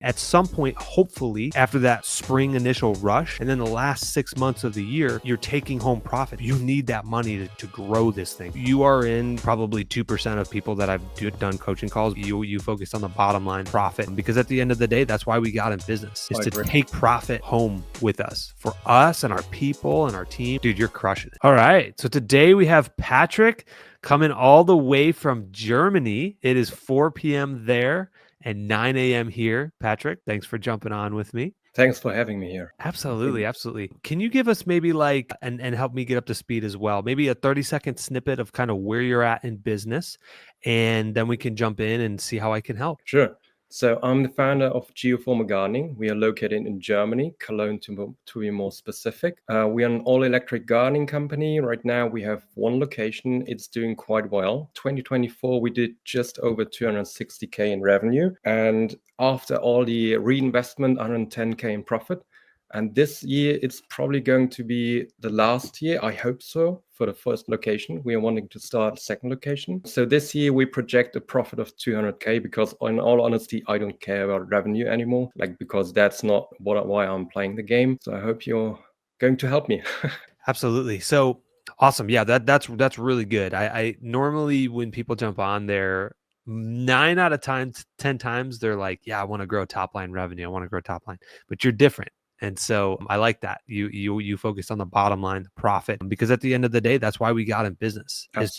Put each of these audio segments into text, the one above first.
At some point, hopefully, after that spring initial rush, and then the last 6 months of the year, you're taking home profit. You need that money to grow this thing. You are in probably 2% of people that I've done coaching calls. You focus on the bottom line profit, because at the end of the day, that's why we got in business, is to take profit home with us, for us and our people and our team. Dude, you're crushing it. All right. So today we have Patrick coming all the way from Germany. It is 4 p.m. there and 9 a.m. here. Patrick, thanks for jumping on with me. Thanks for having me here. Absolutely. Absolutely. Can you give us maybe like, and help me get up to speed as well, maybe a 30-second snippet of kind of where you're at in business, and then we can jump in and see how I can help. Sure. So I'm the founder of Geoformal Gardening. We are located in Germany, Cologne to be more specific. We are an all-electric gardening company. Right now we have one location. It's doing quite well. 2024, we did just over 260K in revenue. And after all the reinvestment, 110K in profit. And this year, it's probably going to be the last year, I hope so, for the first location. We are wanting to start a second location. So this year, we project a profit of 200K, because in all honesty, I don't care about revenue anymore, because that's not why I'm playing the game. So I hope you're going to help me. Absolutely. So awesome. Yeah, that's really good. I normally, when people jump on there, 9 out of 10 times, they're like, yeah, I want to grow top line revenue. I want to grow top line, but you're different. And so I like that you focus on the bottom line, the profit, because at the end of the day, that's why we got in business, is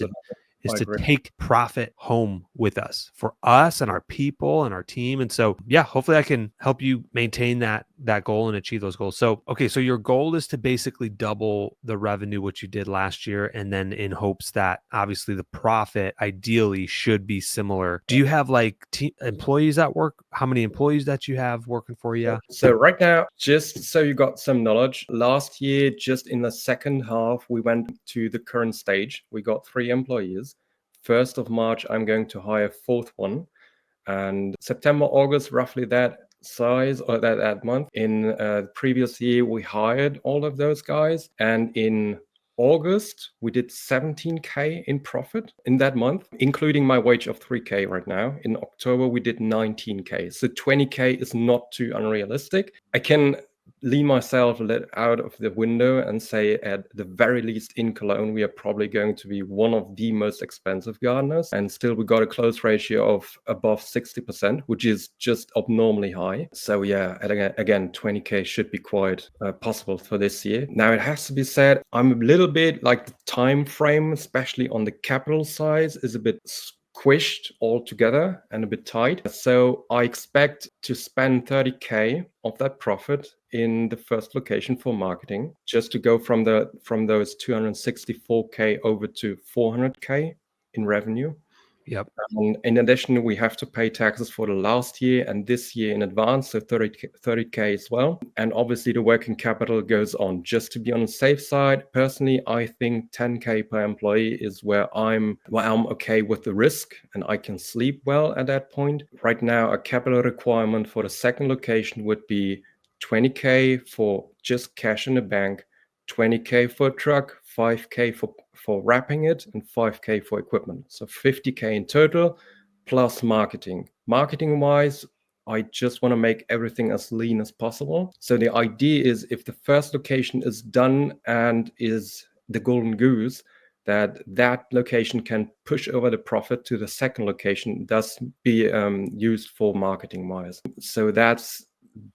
to take profit home with us, for us and our people and our team. And so, yeah, hopefully I can help you maintain that goal and achieve those goals. So, okay. So your goal is to basically double the revenue, which you did last year. And then in hopes that obviously the profit ideally should be similar. Do you have like employees at work? How many employees that you have working for you? So right now, just so you got some knowledge, last year, just in the second half, we went to the current stage. We got 3 employees. 1st of March, I'm going to hire a 4th one. And September, August, roughly that size, or that month. In the previous year, we hired all of those guys. And in August, we did 17K in profit in that month, including my wage of 3K right now. In October, we did 19K. So 20K is not too unrealistic. I can lean myself a little out of the window and say, at the very least in Cologne, we are probably going to be one of the most expensive gardeners. And still, we got a close ratio of above 60%, which is just abnormally high. So yeah, again, 20K should be quite possible for this year. Now, it has to be said, I'm a little bit like the time frame, especially on the capital size, is a bit squished altogether and a bit tight. So I expect to spend 30K of that profit in the first location for marketing, just to go from those 264K over to 400K in revenue. Yep. And in addition, we have to pay taxes for the last year and this year in advance, so 30K as well. And obviously the working capital goes on. Just to be on the safe side, personally, I think 10K per employee is where I'm okay with the risk, and I can sleep well at that point. Right now, a capital requirement for the second location would be 20K for just cash in the bank, 20K for a truck, 5K for wrapping it, and 5K for equipment. So 50K in total, plus marketing. Marketing wise, I just want to make everything as lean as possible. So the idea is, if the first location is done and is the golden goose, that location can push over the profit to the second location, thus be used for marketing wise. So that's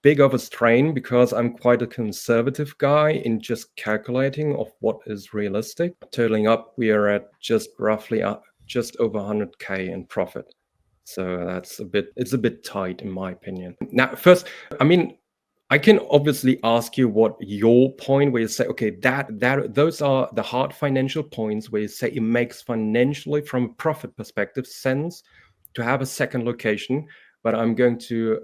big of a strain, because I'm quite a conservative guy in just calculating of what is realistic. Totaling up, we are at just roughly just over 100K in profit. So it's a bit tight in my opinion. Now, first, I can obviously ask you what your point, where you say, okay, those are the hard financial points where you say it makes financially, from a profit perspective, sense to have a second location. But I'm going to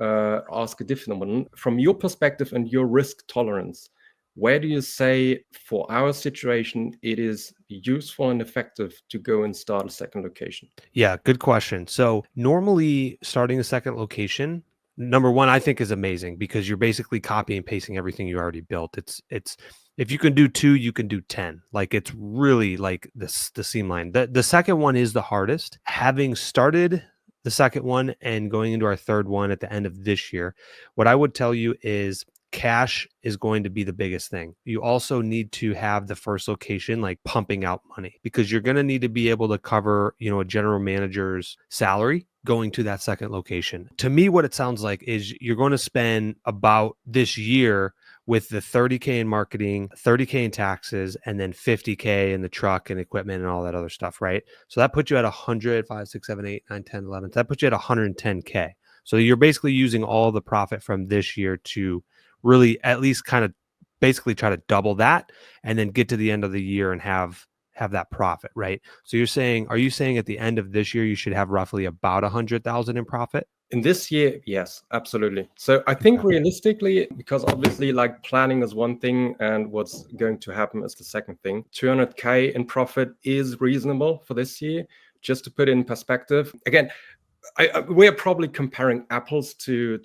ask a different one. From your perspective and your risk tolerance, where do you say, for our situation, it is useful and effective to go and start a second location? Yeah, good question. So normally starting a second location, number one, I think is amazing, because you're basically copy and pasting everything you already built. It's if you can do 2, you can do 10. Like, it's really like the seam line. The second one is the hardest. Having started the second one and going into our third one at the end of this year, what I would tell you is cash is going to be the biggest thing. You also need to have the first location like pumping out money, because you're going to need to be able to cover, a general manager's salary going to that second location. To me, what it sounds like is you're going to spend about this year with the 30K in marketing, 30K in taxes, and then 50K in the truck and equipment and all that other stuff, right? So that puts you at 100, 5, 6, 7, 8, 9, 10, 11. That puts you at 110K. So you're basically using all the profit from this year to really at least kind of basically try to double that, and then get to the end of the year and have that profit, right? So are you saying at the end of this year you should have roughly about 100,000 in profit? In this year, yes, absolutely. So I think realistically, because obviously like planning is one thing and what's going to happen is the second thing, 200K in profit is reasonable for this year. Just to put it in perspective, again, we are probably comparing apples to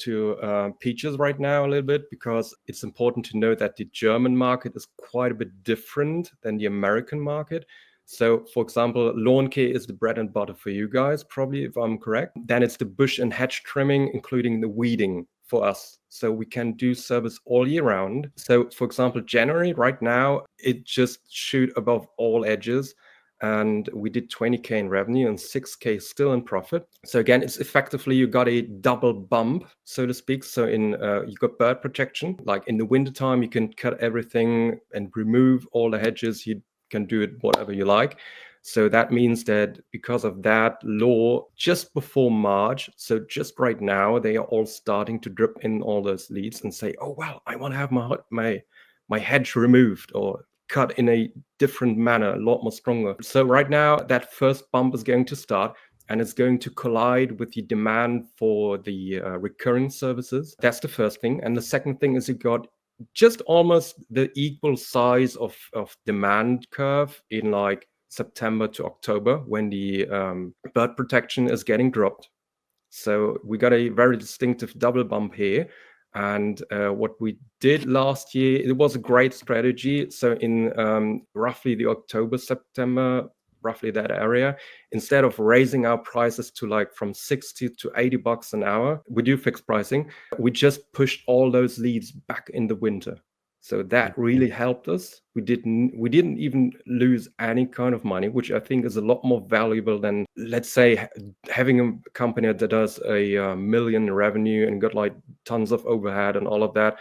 peaches right now a little bit, because it's important to know that the German market is quite a bit different than the American market. So, for example, lawn care is the bread and butter for you guys, probably, if I'm correct. Then it's the bush and hedge trimming, including the weeding for us. So we can do service all year round. So, for example, January right now, it just shoot above all edges. And we did 20K in revenue and 6K still in profit. So again, it's effectively you got a double bump, so to speak. So you got bird protection. Like in the wintertime, you can cut everything and remove all the hedges. You can do it whatever you like. So that means that because of that law, just before March, so just right now, they are all starting to drip in all those leads and say, oh, well, I want to have my hedge removed or cut in a different manner, a lot more stronger. So right now, that first bump is going to start, and it's going to collide with the demand for the recurring services. That's the first thing. And the second thing is you got just almost the equal size of demand curve in like September to October, when the bird protection is getting dropped. So we got a very distinctive double bump here. And what we did last year, it was a great strategy. So in roughly the October, September, roughly that area, instead of raising our prices to like from 60 to 80 bucks an hour, we do fixed pricing. We just pushed all those leads back in the winter. So that really helped us. We didn't even lose any kind of money, which I think is a lot more valuable than, let's say, having a company that does a million revenue and got like tons of overhead and all of that,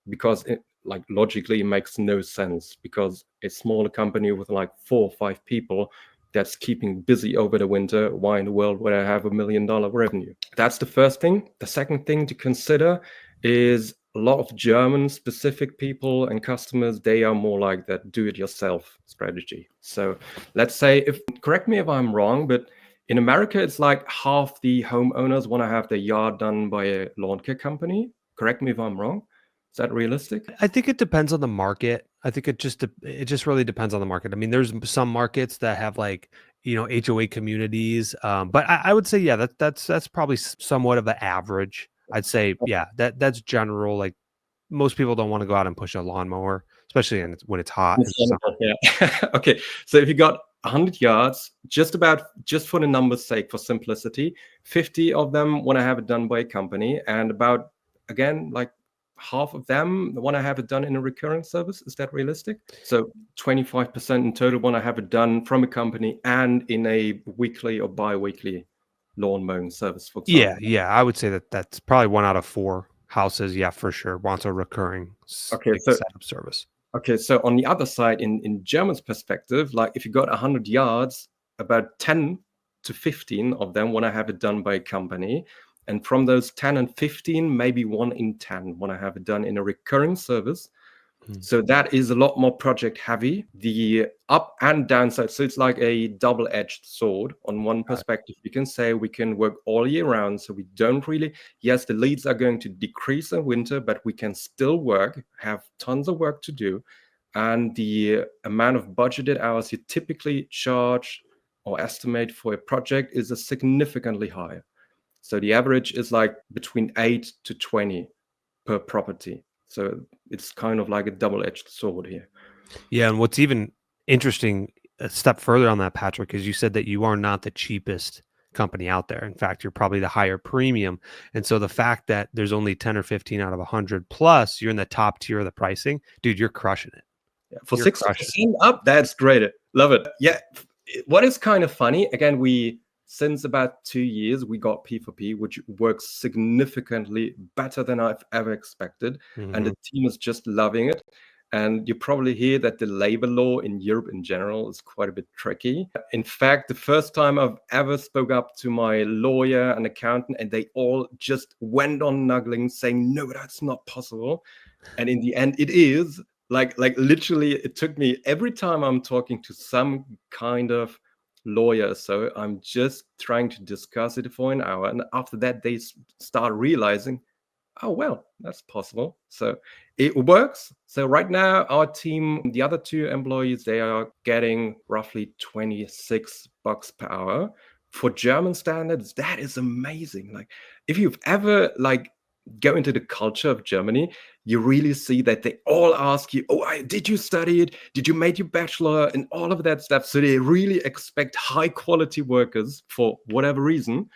because like logically it makes no sense, because a smaller company with like 4 or 5 people that's keeping busy over the winter, why in the world would I have $1 million revenue? That's the first thing. The second thing to consider is a lot of German specific people and customers, they are more like that do-it-yourself strategy. So let's say, correct me if I'm wrong, but in America, it's like half the homeowners want to have their yard done by a lawn care company. Correct me if I'm wrong. Is that realistic? I think it depends on the market. I think it just really depends on the market. I mean, there's some markets that have like, HOA communities. But I would say, yeah, that's probably somewhat of an average. I'd say, yeah, that's general. Like most people don't want to go out and push a lawnmower, especially when it's hot. Yeah. Okay. So if you got 100 yards, just for the numbers' sake, for simplicity, 50 of them want to have it done by a company, and about, again, like half of them want to have it done in a recurring service. Is that realistic? So 25% in total want to have it done from a company and in a weekly or bi-weekly lawn mowing service, for example. Yeah. I would say that's probably 1 out of 4 houses. Yeah, for sure. Wants a recurring Okay, like, setup service. Okay, so on the other side, in German's perspective, like if you got 100 yards, about 10 to 15 of them want to have it done by a company. And from those 10 and 15, maybe 1 in 10 want to have it done in a recurring service. So that is a lot more project heavy, the up and downside. So it's like a double-edged sword. On one perspective, you can say we can work all year round. So we don't really, yes, the leads are going to decrease in winter, but we can still work, have tons of work to do. And the amount of budgeted hours you typically charge or estimate for a project is significantly higher. So the average is like between 8 to 20 per property. So it's kind of like a double-edged sword here. Yeah, and what's even interesting, a step further on that, Patrick, is you said that you are not the cheapest company out there. In fact, you're probably the higher premium. And so the fact that there's only 10 or 15 out of 100 plus, you're in the top tier of the pricing, dude, you're crushing it. Yeah, for You're crushing 60% up, that's great. Love it. Yeah. What is kind of funny, again, since about 2 years, we got P4P, which works significantly better than I've ever expected. And the team is just loving it. And you probably hear that the labor law in Europe in general is quite a bit tricky. In fact, the first time I've ever spoke up to my lawyer and accountant, and they all just went on nuggling, saying, no, that's not possible. And in the end, it is. Like literally, it took me, every time I'm talking to some kind of lawyer, so I'm just trying to discuss it for an hour. And after that, they start realizing, oh, well, that's possible. So it works. So right now, our team, the other 2 employees, they are getting roughly $26 per hour. For German standards, that is amazing. Like, if you've ever go into the culture of Germany, you really see that they all ask you, oh, did you study it? Did you make your bachelor? And all of that stuff. So they really expect high quality workers for whatever reason.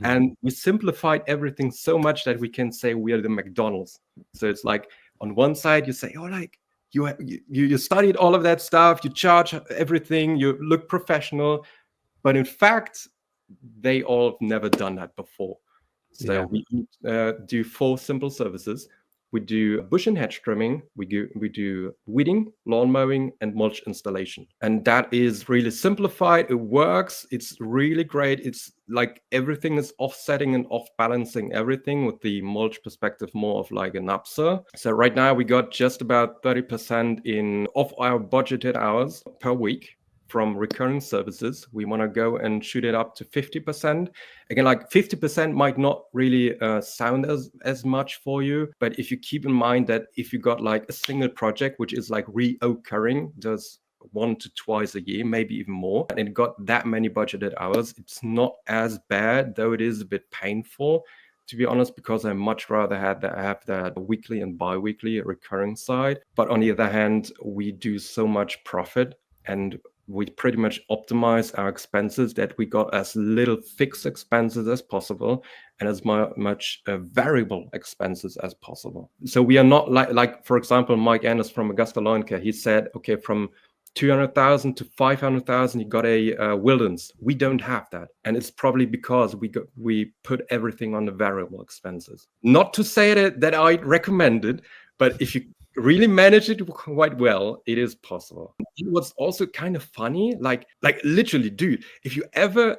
And we simplified everything so much that we can say we are the McDonald's. So it's like, on one side, you say, oh, like you studied all of that stuff, you charge everything, you look professional. But in fact, they all have never done that before. So we do 4 simple services. We do bush and hedge trimming, we do weeding, lawn mowing, and mulch installation. And that is really simplified. It works. It's really great. It's like everything is offsetting and off balancing everything, with the mulch perspective more of like an upsell. So right now we got just about 30% of our budgeted hours per week from recurring services. We want to go and shoot it up to 50%. Again, like 50% might not really sound as much for you, but if you keep in mind that if you got like a single project, which is like reoccurring, does 1 to twice a year, maybe even more, and it got that many budgeted hours, it's not as bad, though it is a bit painful, to be honest, because I much rather have that weekly and bi-weekly recurring side. But on the other hand, we do so much profit, and we pretty much optimize our expenses that we got as little fixed expenses as possible and as much variable expenses as possible. So we are not like for example, Mike Anders from Augusta Lawn Care, he said, okay, from 200,000 to 500,000, you got a wilderness. We don't have that. And it's probably because we put everything on the variable expenses. Not to say that I recommend it, but if you really manage it quite well, it is possible. It was also kind of funny, like literally, dude, if you ever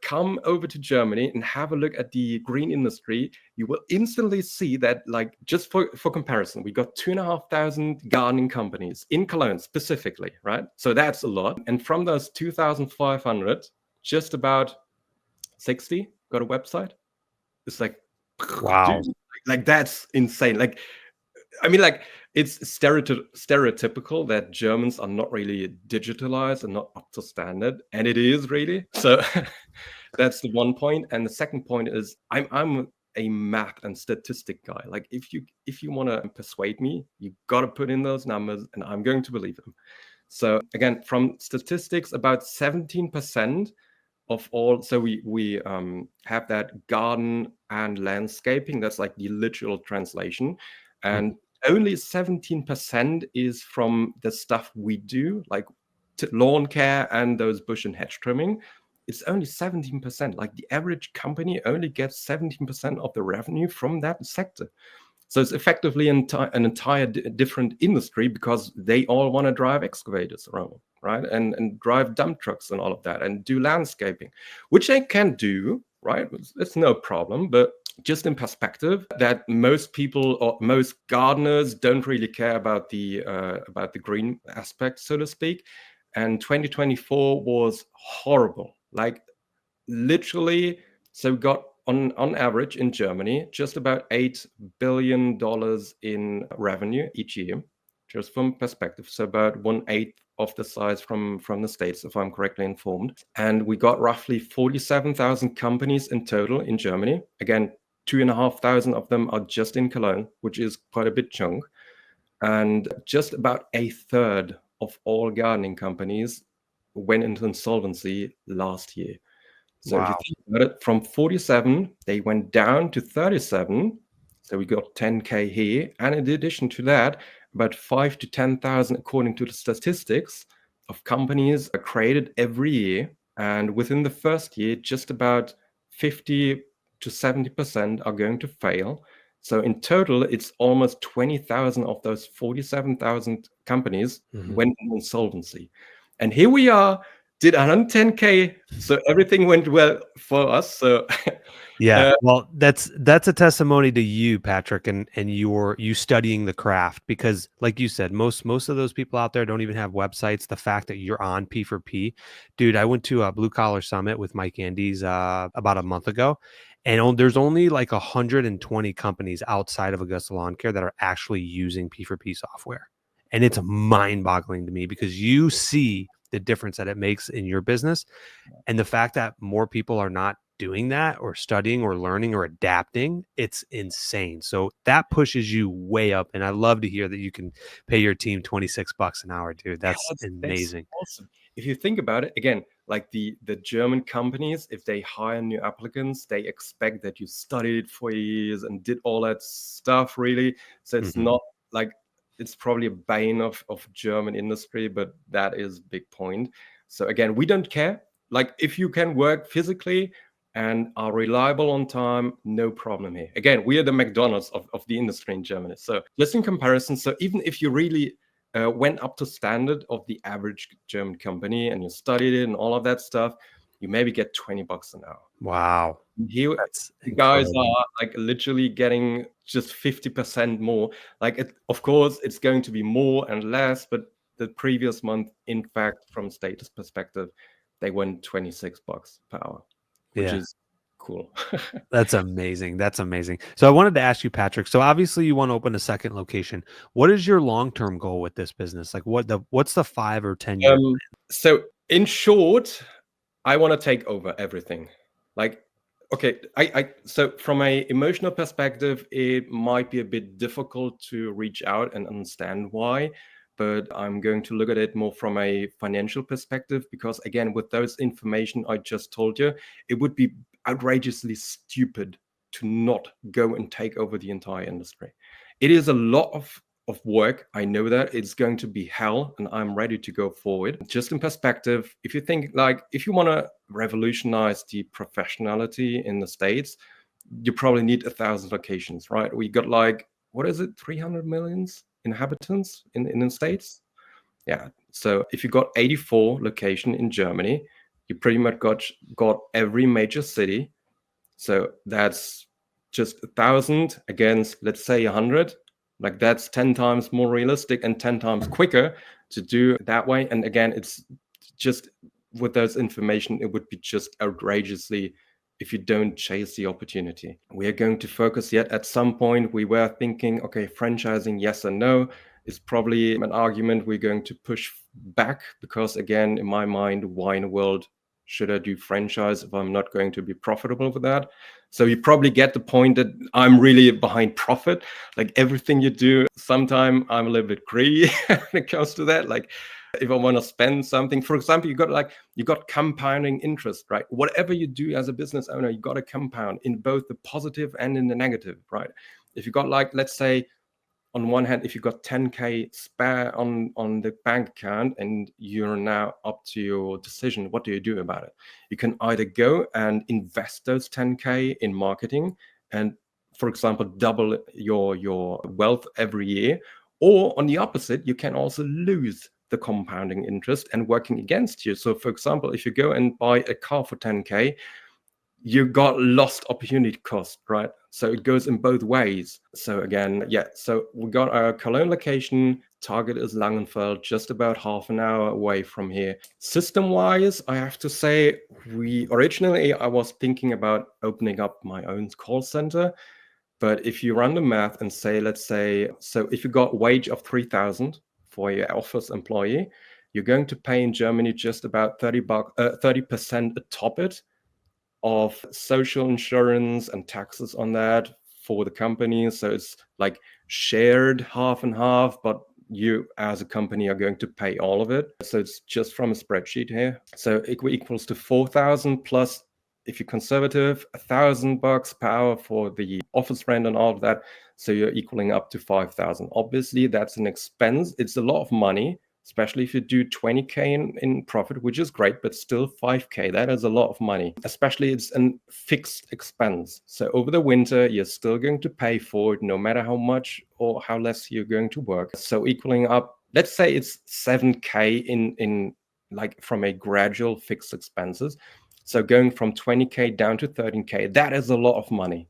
come over to Germany and have a look at the green industry, you will instantly see that, like, just for comparison, we got 2,500 gardening companies in Cologne specifically, right? So that's a lot. And from those 2,500, just about 60 got a website. It's like, wow, dude, like that's insane. Like, I mean, like, it's stereotypical that Germans are not really digitalized and not up to standard, and it is really. So that's the one point. And the second point is I'm a math and statistic guy. Like, if you want to persuade me, you got to put in those numbers, and I'm going to believe them. So again, from statistics, about 17% of all. So we have that garden and landscaping. That's like the literal translation, and only 17% is from the stuff we do, like lawn care and those bush and hedge trimming. It's only 17%. Like, the average company only gets 17% of the revenue from that sector. So it's effectively an entire different industry, because they all want to drive excavators around, right? And drive dump trucks and all of that, and do landscaping, which they can do, right? It's no problem. But just in perspective, that most people or most gardeners don't really care about the green aspect, so to speak. And 2024 was horrible. Like, literally, so we got on average in Germany just about $8 billion in revenue each year, just from perspective. So about 1/8 of the size from the States, if I'm correctly informed. And we got roughly 47,000 companies in total in Germany. Again, 2,500 of them are just in Cologne, which is quite a big chunk. And just about a third of all gardening companies went into insolvency last year. So if you Wow. think about it, from 47, they went down to 37. So we got 10K here. And in addition to that, about 5 to 10,000, according to the statistics, of companies are created every year. And within the first year, just about 50 to 70% are going to fail. So in total, it's almost 20,000 of those 47,000 companies went in insolvency. And here we are, did 110K. So everything went well for us. So Yeah, uh, well, that's a testimony to you, Patrick, and you studying the craft because, like you said, most of those people out there don't even have websites. The fact that you're on P4P, dude, I went to a Blue Collar Summit with Mike Andes about a month ago, and there's only like 120 companies outside of Augusta Lawn Care that are actually using P4P software, and it's mind-boggling to me because you see the difference that it makes in your business. And the fact that more people are not doing that or studying or learning or adapting, it's insane. So that pushes you way up. And I love to hear that you can pay your team $26 an hour, dude. yeah, That's that's amazing. awesome. If you think about it, again, like the German companies, if they hire new applicants, they expect that you studied for years and did all that stuff, really. So it's Mhm. not like it's probably a bane of German industry, but that is a big point. So again, we don't care. Like if you can work physically and are reliable on time, no problem here. Again, we are the McDonald's of the industry in Germany. So just in comparison, so even if you really went up to standard of the average German company and you studied it and all of that stuff, you maybe get $20 an hour. Wow. Here, That's the guys incredible. are like literally getting just 50% more. Like, of course, it's going to be more and less, but the previous month, in fact, from status perspective, they went $26 per hour, which Yeah. is cool. That's amazing. That's amazing. So I wanted to ask you, Patrick. So obviously you want to open a second location. What is your long-term goal with this business? Like what's the 5 or 10 year? Um, so in short, I want to take over everything. Like, okay, so from a emotional perspective, it might be a bit difficult to reach out and understand why, but I'm going to look at it more from a financial perspective because again, with those information I just told you, it would be outrageously stupid to not go and take over the entire industry. It is a lot of work. I know that it's going to be hell and I'm ready to go forward. Just in perspective, if you think like if you want to revolutionize the professionality in the States, you probably need 1,000 locations, right? We got like, what is it, 300 millions inhabitants in the States? Yeah. So if you got 84 location in Germany, you pretty much got every major city. So that's just 1,000 against, let's say, 100. Like that's 10 times more realistic and 10 times quicker to do that way. And again, it's just with those information, it would be just outrageously if you don't chase the opportunity. We are going to focus yet at some point. We were thinking, okay, franchising, yes or no, is probably an argument we're going to push back because, again, in my mind, why in the world should I do franchise if I'm not going to be profitable with that? So you probably get the point that I'm really behind profit. Like everything you do, sometimes I'm a little bit greedy when it comes to that. Like if I want to spend something, for example, you got compounding interest, right? Whatever you do as a business owner, you got to compound in both the positive and in the negative, right? If you got like, let's say, on one hand, if you got 10K spare on the bank account and you're now up to your decision, what do you do about it? You can either go and invest those 10K in marketing and, for example, double your wealth every year. Or on the opposite, you can also lose the compounding interest and working against you. So, for example, if you go and buy a car for 10K, you got lost opportunity cost, right? So it goes in both ways. So again, yeah, so we got our Cologne location. Target is Langenfeld, just about half an hour away from here. System wise, I have to say, I was thinking about opening up my own call center. But if you run the math and say, let's say, so if you got wage of 3,000 for your office employee, you're going to pay in Germany just about 30% atop it of social insurance and taxes on that for the company. So it's like shared half and half, but you as a company are going to pay all of it. So it's just from a spreadsheet here. So it equals to 4,000 plus if you're conservative, $1,000 per hour for the office rent and all of that. So you're equaling up to 5,000. Obviously, that's an expense. It's a lot of money, especially if you do 20K in profit, which is great, but still 5K, that is a lot of money. Especially it's a fixed expense. So over the winter, you're still going to pay for it, no matter how much or how less you're going to work. So equaling up, let's say it's 7K in like from a gradual fixed expenses. So going from 20K down to 13K, that is a lot of money.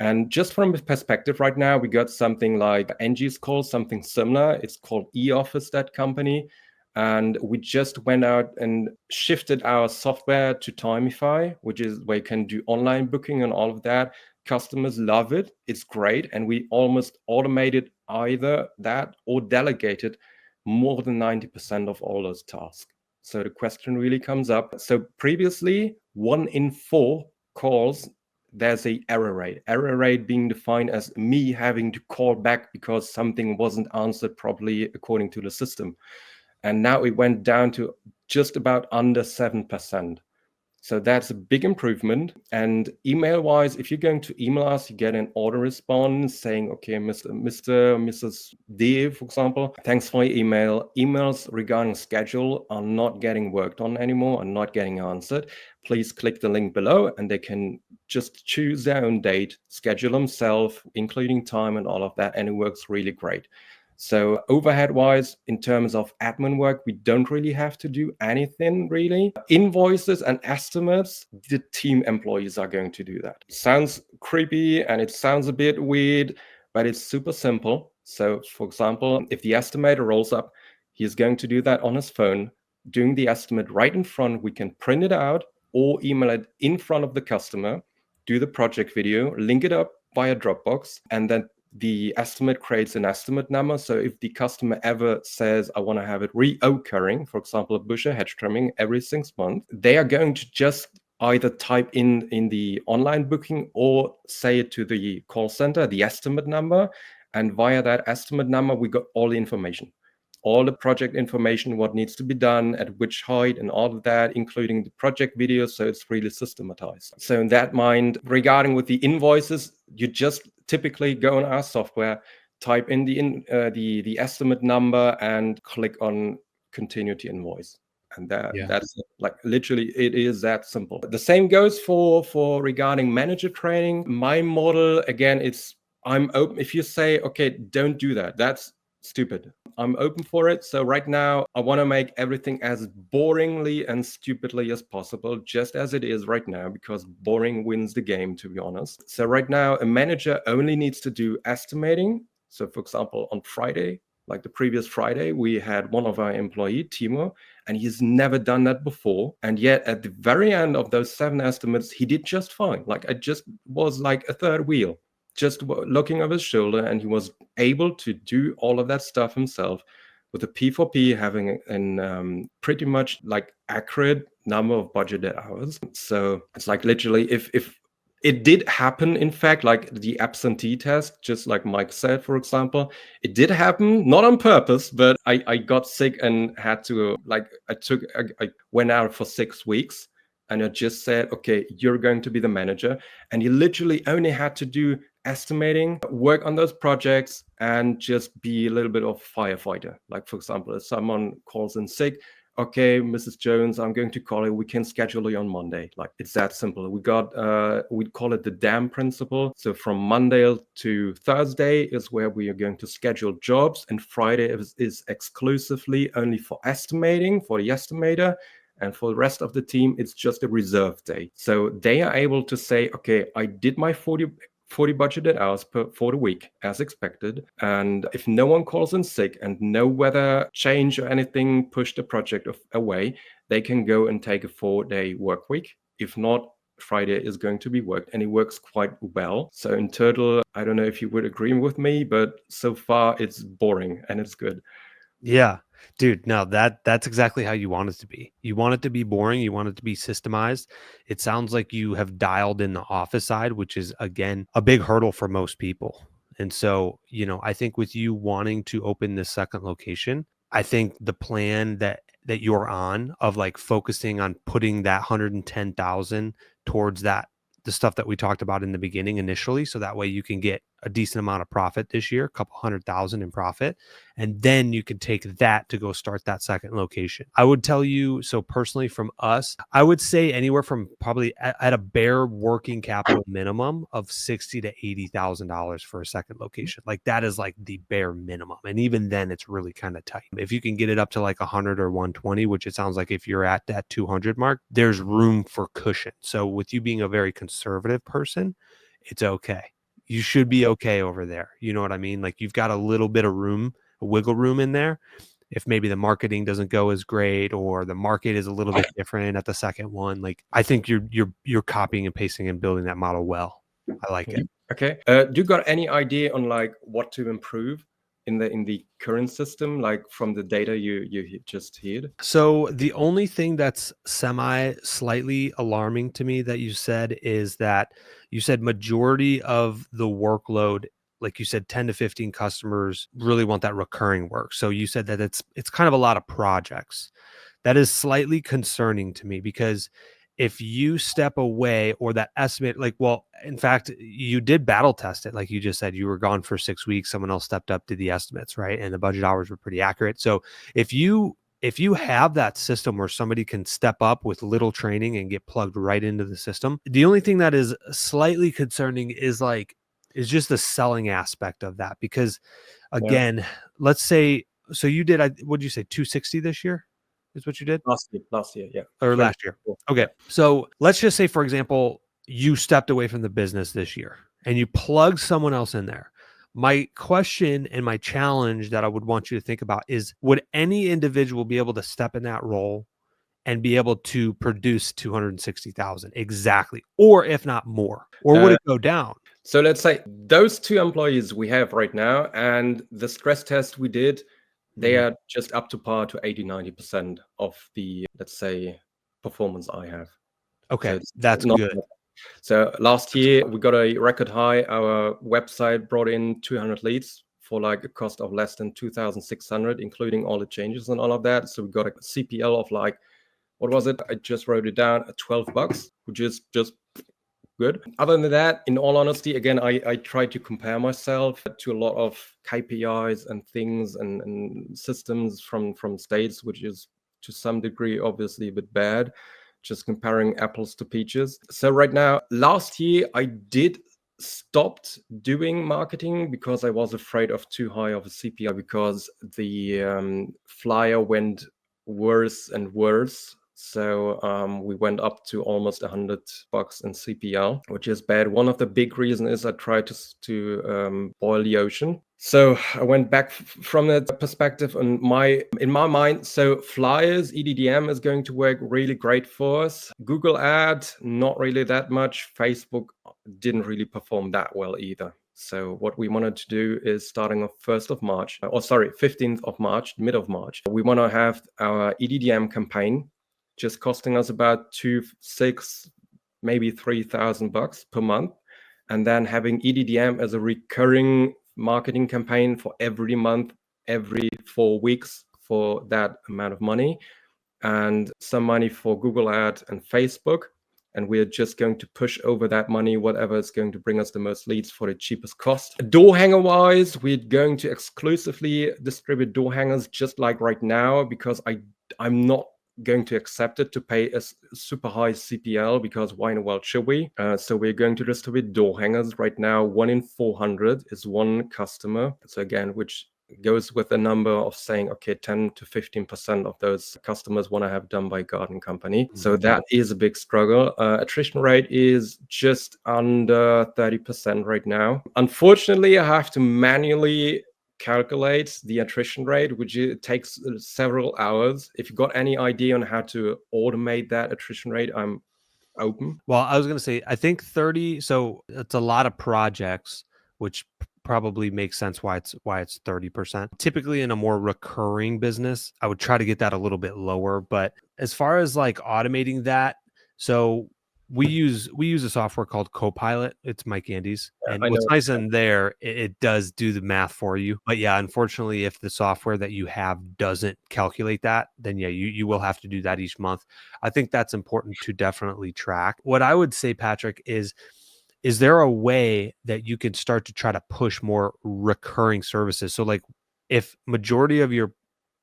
And just from a perspective right now, we got something like NG's called something similar. It's called eOffice, that company. And we just went out and shifted our software to Timify, which is where you can do online booking and all of that. Customers love it. It's great. And we almost automated either that or delegated more than 90% of all those tasks. So the question really comes up. So previously, 1 in 4 calls, there's a error rate being defined as me having to call back because something wasn't answered properly according to the system. And now it went down to just about under 7%. So that's a big improvement. And email wise, if you're going to email us, you get an auto response saying, okay, Mr. Mrs. D, for example, thanks for your email. Emails regarding schedule are not getting worked on anymore and not getting answered. Please click the link below and they can just choose their own date, schedule themselves, including time and all of that. And it works really great. So overhead wise, in terms of admin work, we don't really have to do anything really. Invoices and estimates, the team employees are going to do that. It sounds creepy and it sounds a bit weird, but it's super simple. So for example, if the estimator rolls up, he's going to do that on his phone, doing the estimate right in front. We can print it out or email it in front of the customer, do the project video, link it up via Dropbox, and then the estimate creates an estimate number. So if the customer ever says, I want to have it reoccurring, for example, a bush or hedge trimming every 6 months, they are going to just either type in the online booking or say it to the call center, the estimate number. And via that estimate number, we got all the information, all the project information, what needs to be done, at which height, and all of that, including the project videos. So it's really systematized. So in that mind, regarding with the invoices, you just typically go on our software, type in the estimate number, and click on continue to invoice. And that's like literally it is that simple. The same goes for regarding manager training. My model, again, I'm open. If you say, okay, don't do that, that's stupid. I'm open for it. So right now, I want to make everything as boringly and stupidly as possible, just as it is right now, because boring wins the game, to be honest. So right now, a manager only needs to do estimating. So for example, on Friday, like the previous Friday, we had one of our employee, Timo, and he's never done that before. And yet at the very end of those 7 estimates, he did just fine. Like I just was like a third wheel, just looking over his shoulder, and he was able to do all of that stuff himself with a P4P having an pretty much like accurate number of budgeted hours. So it's like literally if it did happen, in fact, like the absentee test, just like Mike said, for example, it did happen, not on purpose, but I got sick and had to like I went out for 6 weeks. And I just said, okay, you're going to be the manager. And you literally only had to do estimating, work on those projects, and just be a little bit of firefighter. Like, for example, if someone calls in sick, okay, Mrs. Jones, I'm going to call you. We can schedule you on Monday. Like, it's that simple. We call it the DAM principle. So from Monday to Thursday is where we are going to schedule jobs. And Friday is exclusively only for estimating, for the estimator. And for the rest of the team, it's just a reserve day. So they are able to say, okay, I did my 40 budgeted hours for the week as expected. And if no one calls in sick and no weather change or anything push the project away, they can go and take a 4-day work week. If not, Friday is going to be worked, and it works quite well. So in total, I don't know if you would agree with me, but so far it's boring and it's good. Yeah, dude, no, that's exactly how you want it to be. You want it to be boring. You want it to be systemized. It sounds like you have dialed in the office side, which is, again, a big hurdle for most people. And so, I think with you wanting to open this second location, I think the plan that you're on of like focusing on putting that 110,000 towards the stuff that we talked about in the beginning initially. So that way you can get a decent amount of profit this year, a couple 100,000 in profit. And then you can take that to go start that second location. I would tell you, so personally from us, I would say anywhere from probably at a bare working capital minimum of $60,000 to $80,000 for a second location. Like that is like the bare minimum. And even then it's really kind of tight. If you can get it up to like 100 or 120, which it sounds like if you're at that 200 mark, there's room for cushion. So with you being a very conservative person, it's okay. You should be okay over there. You know what I mean? Like you've got a little bit of room, a wiggle room in there. If maybe the marketing doesn't go as great or the market is a little bit different at the second one, like I think you're copying and pasting and building that model well. I like it. Okay. Do you got any idea on like what to improve in the current system, like from the data you just heard? So the only thing that's slightly alarming to me that you said is that you said majority of the workload, like you said, 10 to 15 customers really want that recurring work. So you said that it's kind of a lot of projects. That is slightly concerning to me because if you step away or that estimate, like, well, in fact, you did battle test it. Like you just said, you were gone for 6 weeks. Someone else stepped up, did the estimates, right? And the budget hours were pretty accurate. So if you have that system where somebody can step up with little training and get plugged right into the system, the only thing that is slightly concerning is just the selling aspect of that. Because again, let's say, so you did, what did you say, 260 this year is what you did? Last year, yeah. Or last year. Okay. So let's just say, for example, you stepped away from the business this year and you plugged someone else in there. My question and my challenge that I would want you to think about is, would any individual be able to step in that role and be able to produce 260,000 exactly, or if not more, or would it go down? So let's say those 2 employees we have right now and the stress test we did, they are just up to par to 80-90% of the, let's say, performance I have. Okay, so that's good. So last year we got a record high. Our website brought in 200 leads for like a cost of less than 2,600, including all the changes and all of that. So we got a CPL of like, what was it? I just wrote it down at $12, which is just good. Other than that, in all honesty, again, I try to compare myself to a lot of KPIs and things and systems from states, which is to some degree obviously a bit bad, just comparing apples to peaches. So right now, last year I did stopped doing marketing because I was afraid of too high of a CPI, because the flyer went worse and worse. So we went up to almost $100 in CPL, which is bad. One of the big reasons is I tried to boil the ocean. So I went back from that perspective, and in my mind, so flyers, EDDM is going to work really great for us. Google ad, not really that much. Facebook didn't really perform that well either. So what we wanted to do is, starting on 1st of March, 15th of March, mid of March, we want to have our EDDM campaign, just costing us about $2,600, maybe $3,000 per month, and then having EDDM as a recurring marketing campaign for every month, every 4 weeks, for that amount of money, and some money for Google Ad and Facebook. And we're just going to push over that money, whatever is going to bring us the most leads for the cheapest cost. Door hanger wise, we're going to exclusively distribute door hangers, just like right now, because I'm not going to accept it to pay a super high CPL, because why in the world should we? So we're going to distribute door hangers right now. 1 in 400 is one customer. So again, which goes with the number of saying, okay, 10 to 15% of those customers want to have done by garden company. So that is a big struggle. Attrition rate is just under 30% right now. Unfortunately, I have to manually calculate the attrition rate, which takes several hours. If you've got any idea on how to automate that attrition rate, I'm open. Well, I was going to say, I think 30, so it's a lot of projects, which probably makes sense why it's 30%. Typically in a more recurring business, I would try to get that a little bit lower. But as far as like automating that, so we use a software called Copilot. It's Mike Andy's, and I what's know. nice in there, it does do the math for you. But yeah, unfortunately, if the software that you have doesn't calculate that, then yeah, you will have to do that each month. I think that's important to definitely track. What I would say, Patrick, is there a way that you can start to try to push more recurring services? So like if majority of your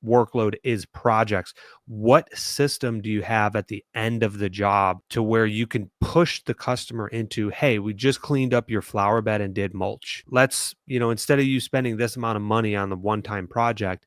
workload is projects, what system do you have at the end of the job to where you can push the customer into, hey, we just cleaned up your flower bed and did mulch. Let's, instead of you spending this amount of money on the one-time project,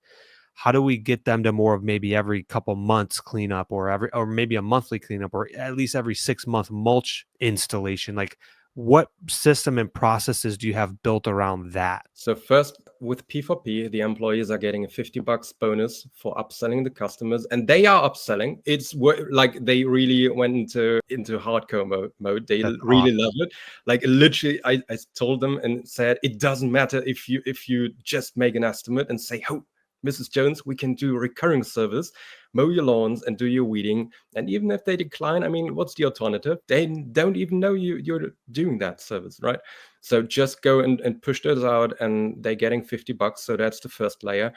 how do we get them to more of maybe every couple months cleanup or maybe a monthly cleanup or at least every 6-month mulch installation? Like what system and processes do you have built around that? So first, with P4P, the employees are getting a $50 bonus for upselling the customers, and they are upselling. It's like they really went into hardcore mode. They That's really awesome. love it. Like literally, I told them and said it doesn't matter if you just make an estimate and say, "Oh, Mrs. Jones, we can do recurring service, mow your lawns and do your weeding." And even if they decline, I mean, what's the alternative? They don't even know you're doing that service, right? So just go and push those out, and they're getting $50. So that's the first layer.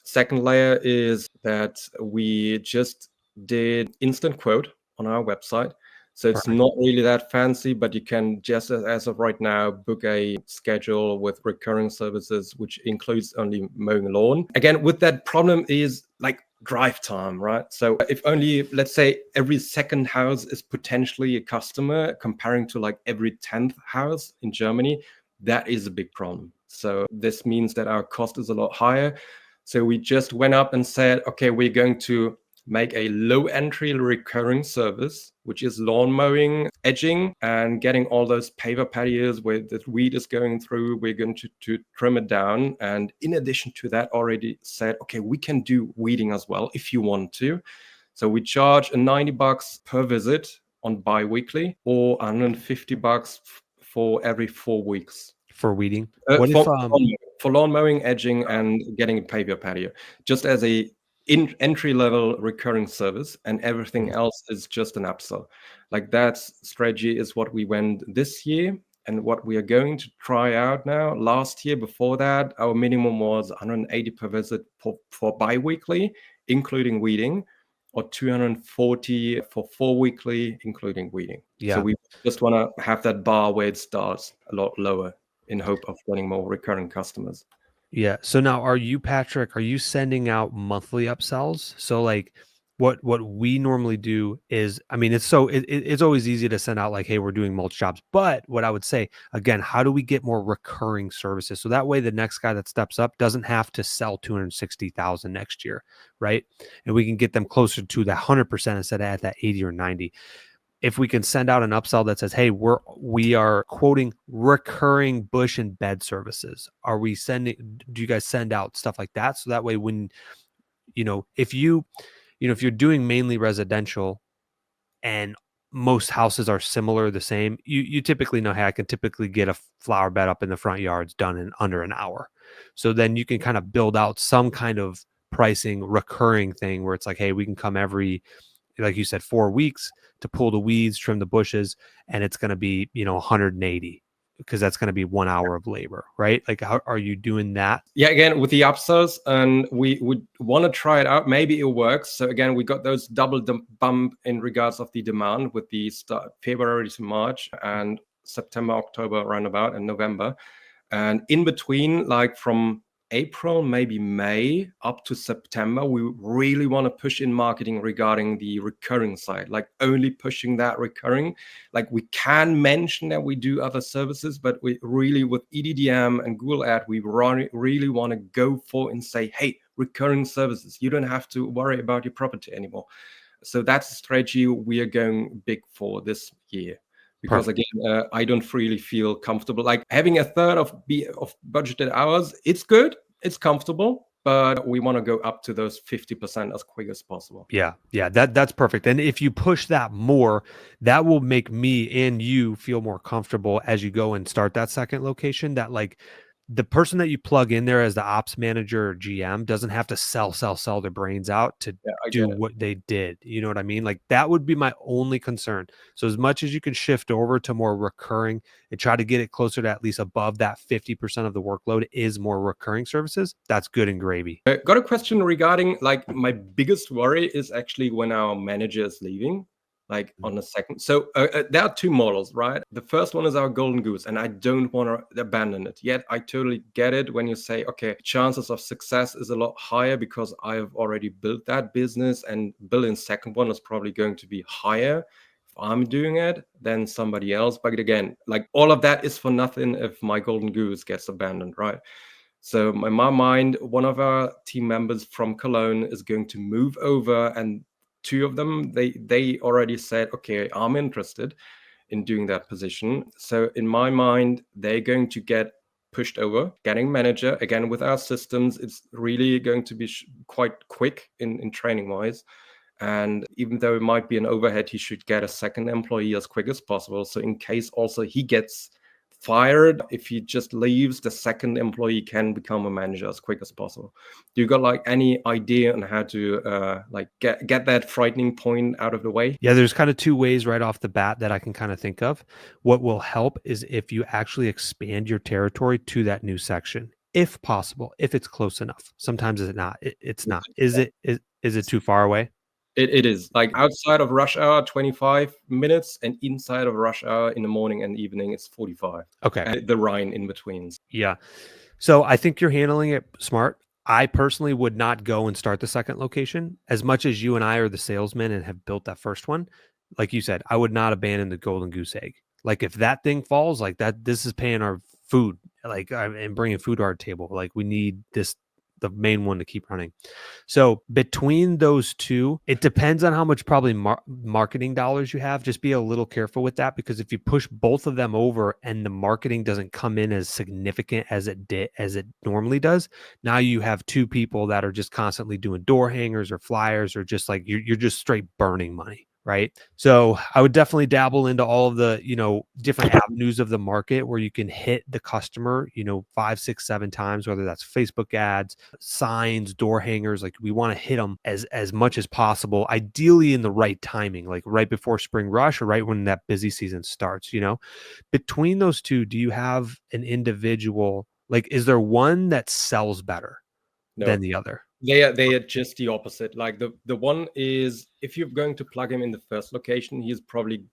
Second layer is that we just did instant quote on our website. So it's Perfect. not really that fancy, but you can just as of right now book a schedule with recurring services, which includes only mowing lawn. Again, with that problem is like drive time, right? So if only, let's say, every second house is potentially a customer comparing to like every 10th house in Germany, that is a big problem. So this means that our cost is a lot higher. So we just went up and said, okay, we're going to make a low entry recurring service, which is lawn mowing, edging, and getting all those paver patios where the weed is going through. We're going to trim it down. And in addition to that, already said, okay, we can do weeding as well if you want to. So we charge a $90 per visit on bi-weekly or $150 for every 4 weeks. For weeding. What if For lawn mowing, edging, and getting a paver patio, just as a entry level recurring service, and everything else is just an upsell. Like that strategy is what we went this year and what we are going to try out now. Last year, before that, our minimum was 180 per visit for bi-weekly, including weeding, or 240 for 4 weekly, including weeding. So yeah. we just want to have that bar where it starts a lot lower in hope of getting more recurring customers. Yeah. So now Patrick, are you sending out monthly upsells? So like what we normally do is, I mean, it's always easy to send out like, hey, we're doing mulch jobs. But what I would say, again, how do we get more recurring services? So that way the next guy that steps up doesn't have to sell 260,000 next year, right? And we can get them closer to that 100% instead of at that 80 or 90. If we can send out an upsell that says, hey, we are quoting recurring bush and bed services. Do you guys send out stuff like that? So that way when, if if you're doing mainly residential and most houses are similar, the same, you typically know, hey, I can typically get a flower bed up in the front yards done in under an hour. So then you can kind of build out some kind of pricing recurring thing where it's like, hey, we can come every, like you said, 4 weeks to pull the weeds, trim the bushes, and it's going to be, 180 because that's going to be 1 hour of labor, right? Like, how are you doing that? Yeah, again, with the upsells, and we would want to try it out. Maybe it works. So again, we got those double bump in regards of the demand with the start February to March and September, October, roundabout, and November. And in between, like from April, maybe May up to September, we really want to push in marketing regarding the recurring side, like only pushing that recurring. Like we can mention that we do other services, but we really, with EDDM and Google Ad, we really want to go for and say, hey, recurring services. You don't have to worry about your property anymore. So that's a strategy we are going big for this year. Because Perfect. again, I don't really feel comfortable. Like having a third of budgeted hours, it's good, it's comfortable, but we want to go up to those 50% as quick as possible. Yeah. Yeah. That's perfect. And if you push that more, that will make me and you feel more comfortable as you go and start that second location, that like the person that you plug in there as the ops manager or GM doesn't have to sell their brains out to Yeah, I do get it. what they did. You know what I mean? Like that would be my only concern. So as much as you can shift over to more recurring and try to get it closer to at least above that 50% of the workload is more recurring services, that's good and gravy. Got a question regarding, like, my biggest worry is actually when our manager is leaving, like on a second. So there are two models, right? The first one is our golden goose, and I don't want to abandon it. Yet I totally get it when you say, okay, chances of success is a lot higher because I've already built that business, and building second one is probably going to be higher if I'm doing it than somebody else. But again, like all of that is for nothing if my golden goose gets abandoned, right? So in my mind, one of our team members from Cologne is going to move over, and two of them, they already said, okay, I'm interested in doing that position. So in my mind, they're going to get pushed over, getting manager. Again, with our systems, it's really going to be quite quick in training wise. And even though it might be an overhead, he should get a second employee as quick as possible. So in case also he gets fired, if he just leaves, the second employee can become a manager as quick as possible. Do you got like any idea on how to like get that frightening point out of the way? Yeah, there's kind of two ways right off the bat that I can kind of think of. What will help is if you actually expand your territory to that new section, if possible, if it's close enough. Sometimes it's not. It's not. Is it too far away? It is like outside of rush hour 25 minutes, and inside of rush hour in the morning and evening it's 45. Okay. And the Rhine in between. Yeah. So I think you're handling it smart. I personally would not go and start the second location as much as you and I are the salesmen and have built that first one. Like you said, I would not abandon the golden goose egg. Like if that thing falls like that, this is paying our food, like and bringing food to our table. Like we need this, the main one to keep running. So between those two, it depends on how much probably marketing dollars you have. Just be a little careful with that, because if you push both of them over and the marketing doesn't come in as significant as it normally does, now you have two people that are just constantly doing door hangers or flyers, or just like you're just straight burning money. Right. So I would definitely dabble into all of the, different avenues of the market where you can hit the customer, 5, 6, 7 times, whether that's Facebook ads, signs, door hangers. Like we want to hit them as much as possible, ideally in the right timing, like right before spring rush or right when that busy season starts. Between those two, do you have an individual, like, is there one that sells better than No. the other? They are just the opposite. Like the one is, if you're going to plug him in the first location, he's probably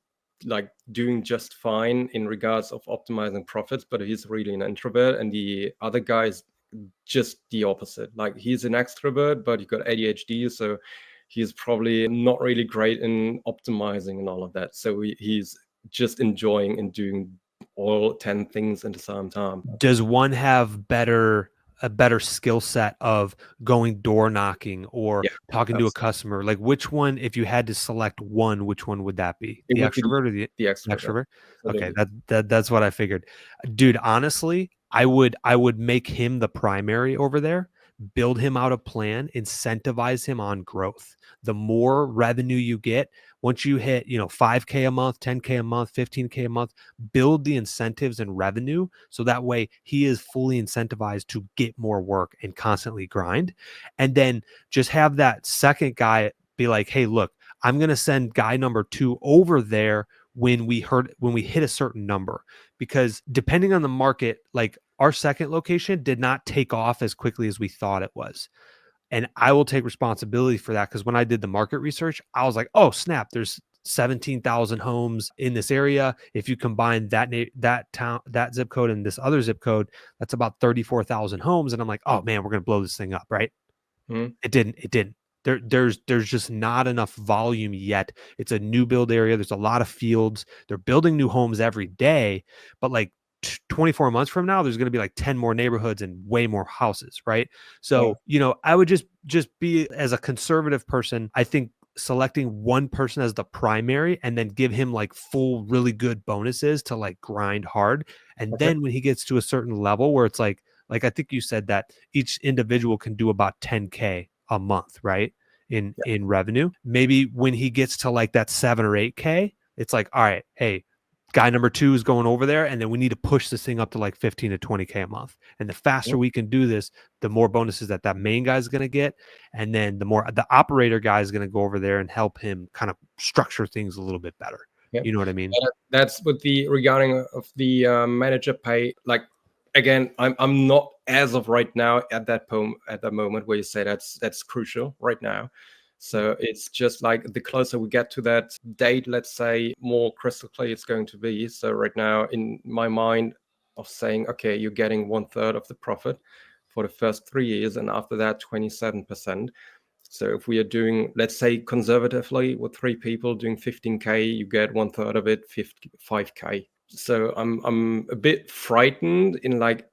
like doing just fine in regards of optimizing profits, but he's really an introvert. And the other guy is just the opposite. Like he's an extrovert, but he got ADHD, so he's probably not really great in optimizing and all of that. So he's just enjoying and doing all 10 things at the same time. Does one have a better skill set of going door knocking or Yeah, talking to a absolutely. customer? Like which one, if you had to select one, which one would that be? It The would be extrovert or the the extrovert. extrovert? Okay, Absolutely. that's what I figured. Dude, honestly, I would make him the primary over there, build him out a plan, incentivize him on growth. The more revenue you get, once you hit, 5K a month, 10K a month, 15K a month, build the incentives and revenue so that way he is fully incentivized to get more work and constantly grind. And then just have that second guy be like, hey, look, I'm going to send guy number 2 over there when we hit a certain number, because depending on the market, like our second location did not take off as quickly as we thought it was. And I will take responsibility for that, because when I did the market research, I was like, oh, snap, there's 17,000 homes in this area. If you combine that town, that zip code and this other zip code, that's about 34,000 homes. And I'm like, oh man, we're going to blow this thing up. Right. Mhm. It didn't. There's just not enough volume yet. It's a new build area. There's a lot of fields. They're building new homes every day, but like 24 months from now, there's going to be like 10 more neighborhoods and way more houses, right? Yeah. So, I would just be, as a conservative person, I think selecting one person as the primary and then give him like full really good bonuses to like grind hard. And Okay. then when he gets to a certain level where it's like I think you said that each individual can do about 10K a month, right? Yeah. In revenue. Maybe when he gets to like that 7 or 8K, it's like, all right, hey, Guy number 2 is going over there, and then we need to push this thing up to like 15 to 20K a month. And the faster we can do this, the more bonuses that main guy is going to get. And then the more the operator guy is going to go over there and help him kind of structure things a little bit better. Yeah. You know what I mean? That's with the regarding of the manager pay. Like, again, I'm not as of right now at that moment where you say that's crucial right now. So it's just like the closer we get to that date, let's say, more crystal clear it's going to be. So right now, in my mind, of saying, okay, you're getting 1/3 of the profit for the first 3 years, and after that, 27%. So if we are doing, let's say, conservatively, with 3 people doing 15K, you get 1/3 of it, 5K. So I'm a bit frightened in like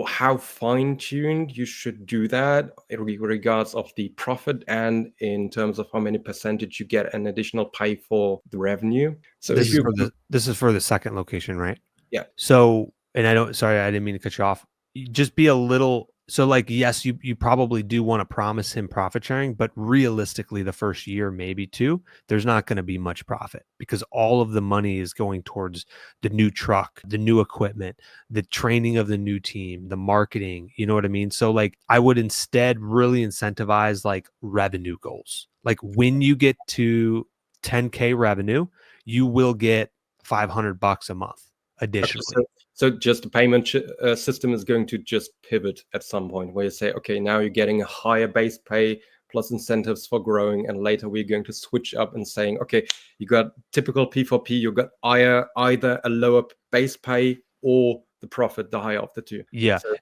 how fine-tuned you should do that in regards of the profit and in terms of how many percentage you get an additional pay for the revenue. So This if is you, for this is for the second location, right? yeah. So, and sorry, I didn't mean to cut you off. Just be a little, so like, yes, you probably do want to promise him profit sharing, but realistically, the first year, maybe 2, there's not going to be much profit because all of the money is going towards the new truck, the new equipment, the training of the new team, the marketing, you know what I mean? So like, I would instead really incentivize like revenue goals. Like when you get to 10K revenue, you will get $500 a month additionally. Okay, so just the payment system is going to just pivot at some point where you say, okay, now you're getting a higher base pay plus incentives for growing, and later we're going to switch up and saying, okay, you got typical P4P, you got either a lower base pay or the profit, the higher of the two. Yeah. So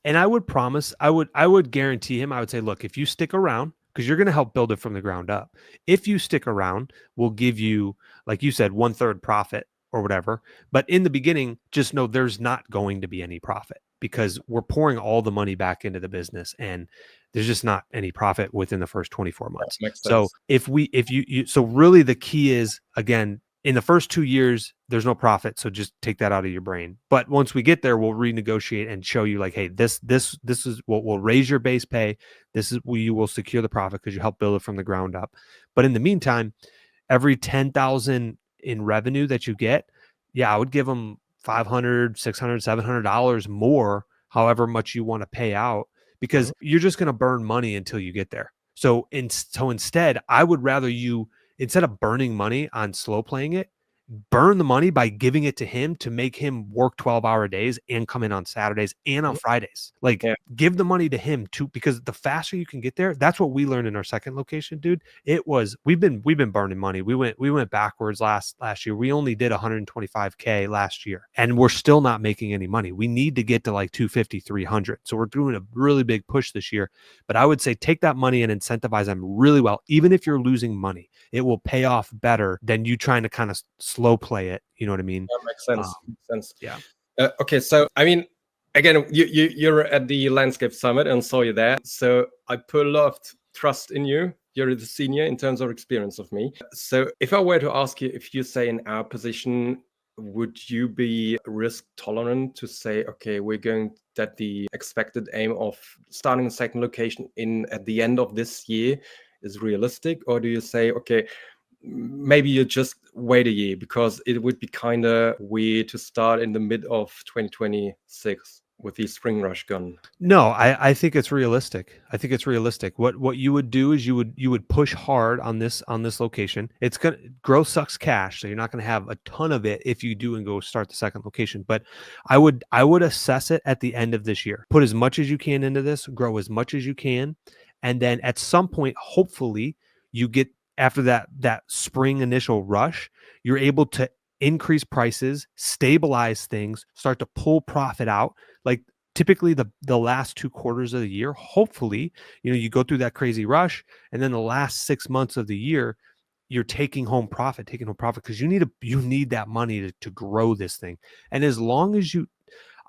And I would promise, I would guarantee him, I would say, look, if you stick around, because you're going to help build it from the ground up. If you stick around, we'll give you, like you said, 1/3 profit or whatever. But in the beginning, just know there's not going to be any profit because we're pouring all the money back into the business and there's just not any profit within the first 24 months. makes So sense. if you, so really the key is, again, in the first 2 years, there's no profit. So just take that out of your brain. But once we get there, we'll renegotiate and show you like, hey, this is what will raise your base pay. This is where you will secure the profit because you help build it from the ground up. But in the meantime, every 10,000 in revenue that you get, yeah, I would give them $500, $600, $700 more, however much you want to pay out, because you're just going to burn money until you get there. So instead, I would rather you, instead of burning money on slow playing it, burn the money by giving it to him to make him work 12-hour days and come in on Saturdays and on Fridays. Like, give the money to him too, because the faster you can get there, that's what we learned in our second location, dude. It was, we've been burning money. We went backwards last year. We only did 125K last year and we're still not making any money. We need to get to like 250, 300. So we're doing a really big push this year, but I would say take that money and incentivize them really well. Even if you're losing money, it will pay off better than you trying to kind of slow play it. You know what I mean? That makes sense. Makes sense. Yeah. Okay, so I mean, again, you're at the Landscape Summit and saw you there. So I put a lot of trust in you. You're the senior in terms of experience of me. So if I were to ask you, if you say in our position, would you be risk tolerant to say, okay, we're going that the expected aim of starting a second location at the end of this year is realistic? Or do you say, okay, maybe you just wait a year because it would be kind of weird to start in the mid of 2026 with the spring rush gun? No, I think it's realistic. I think it's realistic. What you would do is you would push hard on this location. It's gonna, growth sucks cash, so you're not gonna have a ton of it if you do and go start the second location. But I would assess it at the end of this year. Put as much as you can into this, grow as much as you can, and then at some point, hopefully, you get, after that spring initial rush, you're able to increase prices, stabilize things, start to pull profit out. Like typically the last 2 quarters of the year, hopefully, you go through that crazy rush, and then the last 6 months of the year, you're taking home profit because you need that money to grow this thing. And as long as you,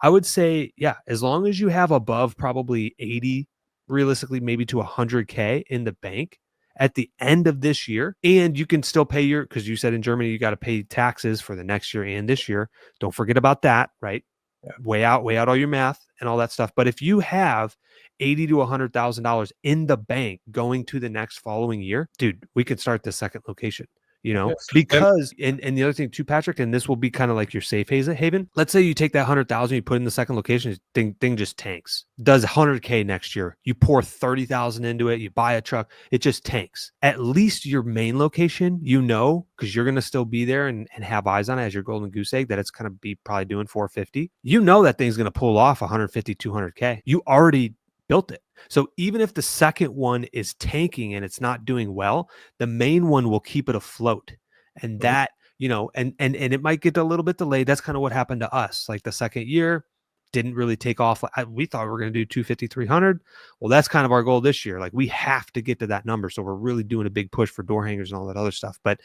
I would say, yeah, as long as you have above probably 80, realistically, maybe to 100K in the bank at the end of this year, and you can still pay because you said in Germany, you got to pay taxes for the next year and this year. Don't forget about that, right? Yeah. Weigh out all your math and all that stuff. But if you have $80,000 to $100,000 in the bank going to the next following year, dude, we could start the second location. you know, Okay. because and the other thing too, Patrick, and this will be kind of like your safe haven. Let's say you take that 100,000, you put in the second location, thing just tanks. Does 100K next year. You pour 30,000 into it, you buy a truck, it just tanks. At least your main location, you know, because you're gonna still be there and have eyes on it as your golden goose egg, that it's gonna be probably doing 450. You know that thing's gonna pull off 150, 200K. You already built it. So even if the second one is tanking and it's not doing well, the main one will keep it afloat. And Mhm. that, you know, and it might get a little bit delayed. That's kind of what happened to us. Like the second year didn't really take off. We thought we were going to do 250, 300. Well, that's kind of our goal this year. Like we have to get to that number. So we're really doing a big push for door hangers and all that other stuff. But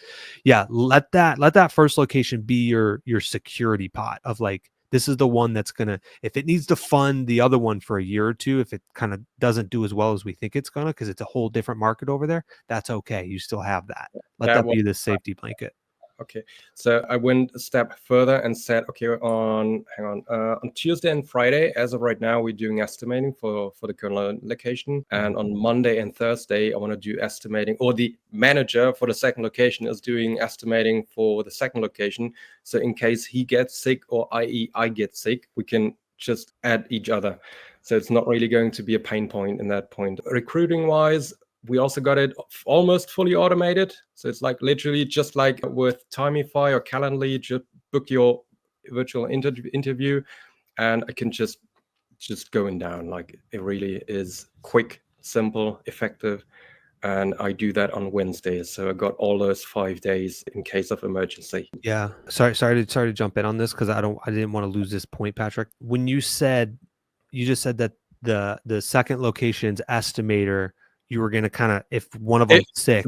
yeah, let that first location be your security pot of like, this is the one that's gonna, if it needs to fund the other one for a year or two, if it kind of doesn't do as well as we think it's gonna, because it's a whole different market over there, that's okay. You still have that. Let That that was be the safety blanket. okay. So I went a step further and said, okay, on Tuesday and Friday, as of right now, we're doing estimating for the current location, and on Monday and Thursday, I want to do estimating, or the manager for the second location is doing estimating for the second location. So in case he gets sick, or i.e. I get sick, we can just add each other. So it's not really going to be a pain point in that point. Recruiting wise, we also got it almost fully automated. So it's like literally just like with Timify or Calendly, just book your virtual interview, and I can just going down. Like it really is quick, simple, effective. And I do that on Wednesdays. So I got all those 5 days in case of emergency. Yeah. Sorry to jump in on this because I didn't want to lose this point, Patrick. When you just said that the second location's estimator, you were gonna kind of, if one of If, them's sick,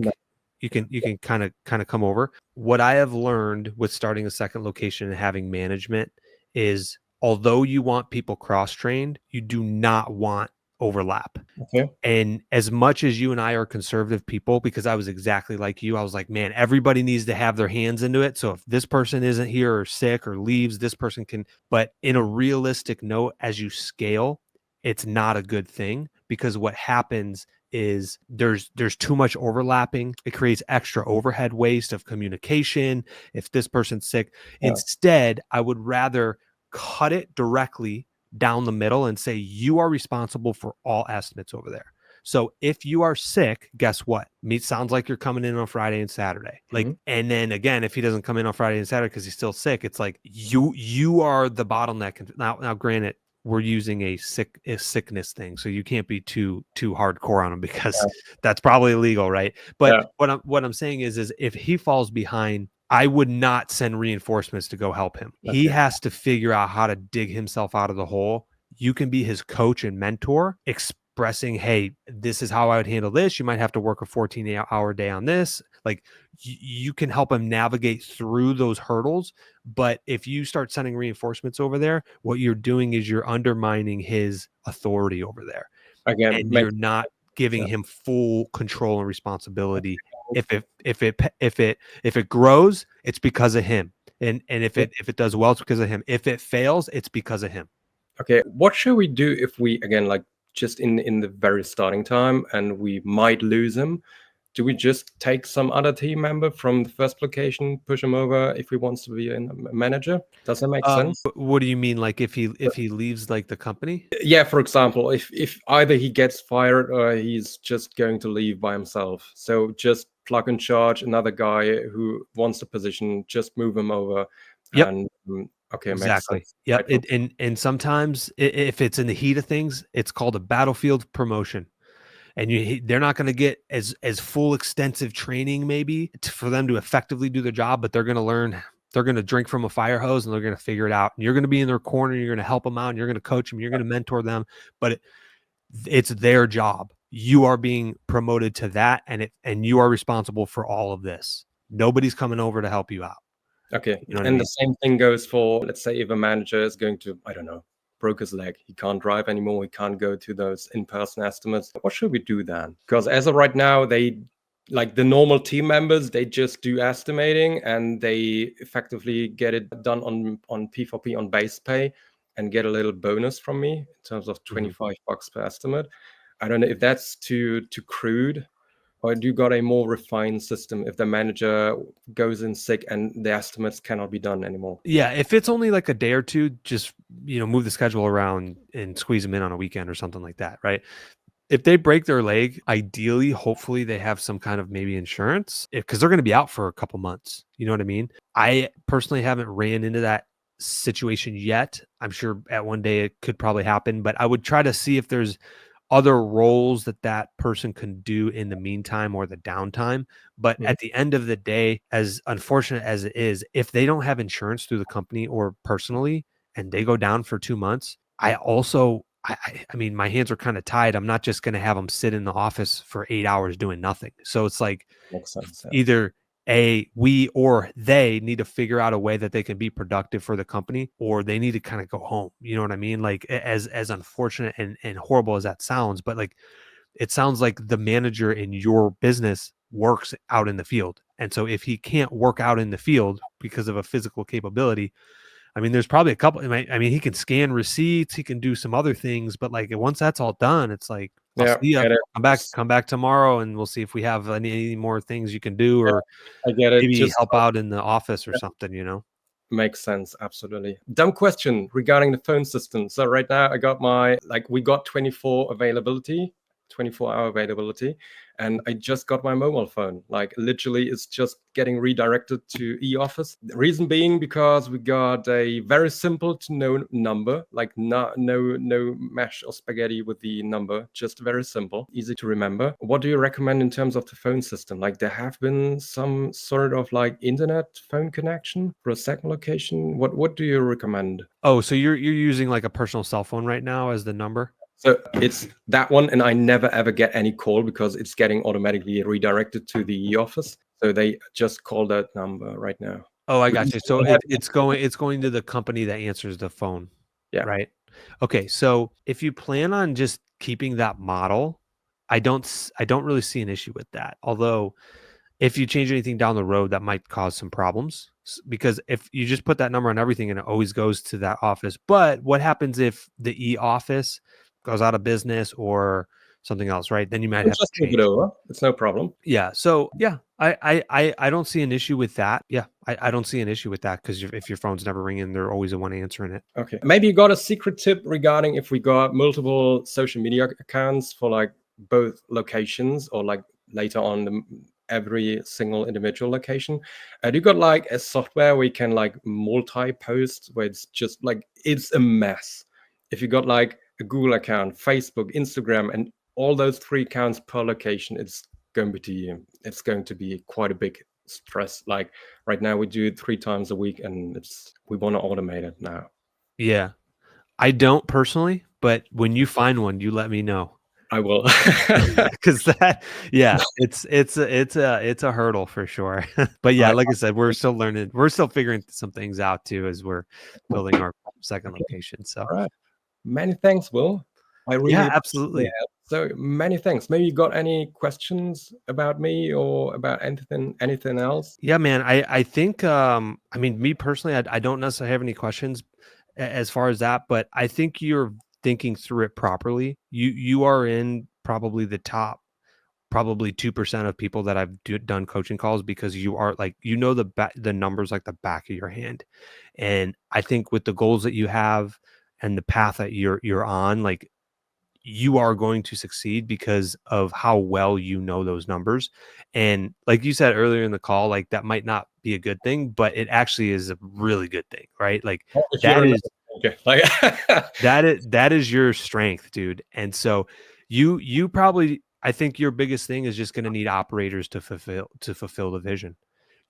you can kind of come over. What I have learned with starting a second location and having management is, although you want people cross-trained, you do not want overlap. okay. And as much as you and I are conservative people, because I was exactly like you, I was like, man, everybody needs to have their hands into it. So if this person isn't here or sick or leaves, this person can. But in a realistic note, as you scale, it's not a good thing, because what happens is there's too much overlapping. It creates extra overhead waste of communication. If this person's sick, Yeah. instead, I would rather cut it directly down the middle and say, you are responsible for all estimates over there. So if you are sick, guess what? Me, sounds like you're coming in on Friday and Saturday. Like, and then again, if he doesn't come in on Friday and Saturday because he's still sick, it's like you are the bottleneck. Now, granted, we're using a sickness thing, so you can't be too hardcore on him, because that's probably illegal, right? But Yeah. what I'm saying is if he falls behind, I would not send reinforcements to go help him. He Okay. has to figure out how to dig himself out of the hole. You can be his coach and mentor, expressing, hey, this is how I would handle this. You might have to work a 14-hour day on this. Like, you can help him navigate through those hurdles. But if you start sending reinforcements over there, what you're doing is you're undermining his authority over there. Again, And you're makes not giving sense. him full control and responsibility. If it grows, it's because of him. And if it does well, it's because of him. If it fails, it's because of him. Okay, what should we do if we, again, like just in the very starting time, and we might lose him? Do we just take some other team member from the first location, push him over if he wants to be a manager? Does that make sense? What do you mean? Like if he leaves like the company? Yeah, for example, if either he gets fired or he's just going to leave by himself, so just plug and charge another guy who wants the position, just move him over, Yep. and okay, makes Exactly. sense. Yep. Right. And sometimes if it's in the heat of things, it's called a battlefield promotion. And they're not going to get as full extensive training maybe for them to effectively do their job, but they're going to learn. They're going to drink from a fire hose and they're going to figure it out. And you're going to be in their corner. You're going to help them out. And you're going to coach them. You're going to mentor them. But it's their job. You are being promoted to that, and you are responsible for all of this. Nobody's coming over to help you out. Okay, You know what I and mean? the same thing goes for, let's say, if a manager is going to, I don't know, broke his leg, he can't drive anymore, he can't go to those in-person estimates. What should we do then? Because as of right now, they, like the normal team members, they just do estimating and they effectively get it done on P4P on base pay and get a little bonus from me in terms of Mhm. $25 per estimate. I don't know if that's too crude. Or do you got a more refined system if the manager goes in sick and the estimates cannot be done anymore? Yeah, if it's only like a day or two, just, move the schedule around and squeeze them in on a weekend or something like that, right? If they break their leg, ideally, hopefully they have some kind of maybe insurance because they're going to be out for a couple months. You know what I mean? I personally haven't ran into that situation yet. I'm sure at one day it could probably happen, but I would try to see if there's other roles that that person can do in the meantime or the downtime. But Mhm. at the end of the day, as unfortunate as it is, if they don't have insurance through the company or personally and they go down for 2 months, I also I mean, my hands are kind of tied. I'm not just going to have them sit in the office for 8 hours doing nothing. So it's like Makes sense. Yeah. either we or they need to figure out a way that they can be productive for the company, or they need to kind of go home. You know what I mean? Like as unfortunate and horrible as that sounds, but like it sounds like the manager in your business works out in the field. And so if he can't work out in the field because of a physical capability, I mean, there's probably a couple. I mean, he can scan receipts, he can do some other things, but like once that's all done, it's like, I'll Yeah, see you. get it. Come back tomorrow, and we'll see if we have any more things you can do, Yeah, or I get it. maybe Just help out in the office or something. You know? makes sense, absolutely. Dumb question regarding the phone system. So right now I got we got 24-hour availability, and I just got my mobile phone. Like literally it's just getting redirected to e-office. The reason being because we got a very simple to know number, like no mash or spaghetti with the number, just very simple, easy to remember. What do you recommend in terms of the phone system? Like there have been some sort of like internet phone connection for a second location. What do you recommend? Oh, so you're using like a personal cell phone right now as the number? So it's that one, and I never ever get any call because it's getting automatically redirected to the office. So they just call that number right now. Oh, I But you got you. So still have it's going to the company that answers the phone, yeah. right? Okay, so if you plan on just keeping that model, I don't really see an issue with that. Although if you change anything down the road, that might cause some problems because if you just put that number on everything and it always goes to that office, but what happens if the e-office goes out of business or something else, right? Then you You might can have to just move it change. over. It's no problem. Yeah. So yeah, I don't see an issue with that. Yeah, I don't see an issue with that because if your phone's never ringing, they're always the one answering it. Okay. Maybe you got a secret tip regarding if we got multiple social media accounts for like both locations or like later on every single individual location. Do you got like a software where you can like multi-post where it's just like it's a mess. If you got like a Google account, Facebook, Instagram, and all those three accounts per location, it's going to be quite a big stress. Like right now we do it 3 times a week and we want to automate it now. Yeah, I don't personally, but when you find one, you let me know. I will. 'Cause that yeah, it's a hurdle for sure. But yeah, I like I said, we're still figuring some things out too as we're building our second okay. location, so All right. Many thanks, Will. I really yeah, appreciate absolutely. it. So many thanks. Maybe you got any questions about me or about anything else? Yeah, man, I think, I mean, me personally, I don't necessarily have any questions as far as that, but I think you're thinking through it properly. You are in probably the top probably 2% of people that I've done coaching calls because you are like, the numbers like the back of your hand. And I think with the goals that you have and the path that you're on, like you are going to succeed because of how well you know those numbers. And like you said earlier in the call, like that might not be a good thing, but it actually is a really good thing, right? Like Oh, if you that don't is know, okay. Like that is your strength, dude. And so you probably I think your biggest thing is just going to need operators to fulfill the vision.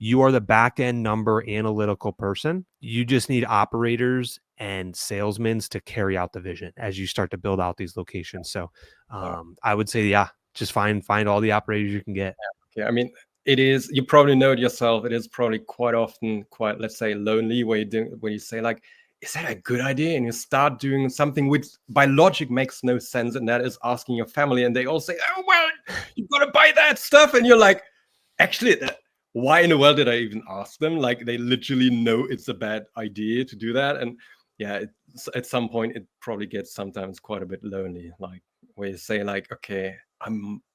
You are the back end number analytical person. You just need operators and salesmen to carry out the vision as you start to build out these locations. So uh, I would say, yeah, just find all the operators you can get. okay. I mean, it is, you probably know it yourself. It is probably quite often quite, let's say, lonely where you say like, is that a good idea? And you start doing something which by logic makes no sense. And that is asking your family. And they all say, oh, well, you've got to buy that stuff. And you're like, actually, why in the world did I even ask them? Like they literally know it's a bad idea to do that. And yeah, at some point, it probably gets sometimes quite a bit lonely. Like where you say like, okay,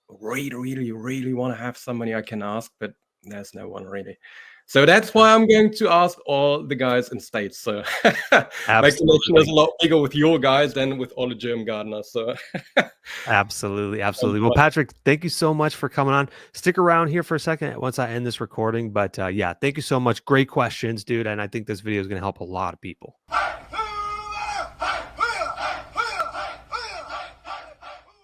really want to have somebody I can ask, but there's no one really. So that's why I'm going to ask all the guys in States. So my connection is a lot bigger with your guys than with all the German gardeners. So Absolutely. Well, Patrick, thank you so much for coming on. Stick around here for a second once I end this recording. But yeah, thank you so much. Great questions, dude. And I think this video is going to help a lot of people.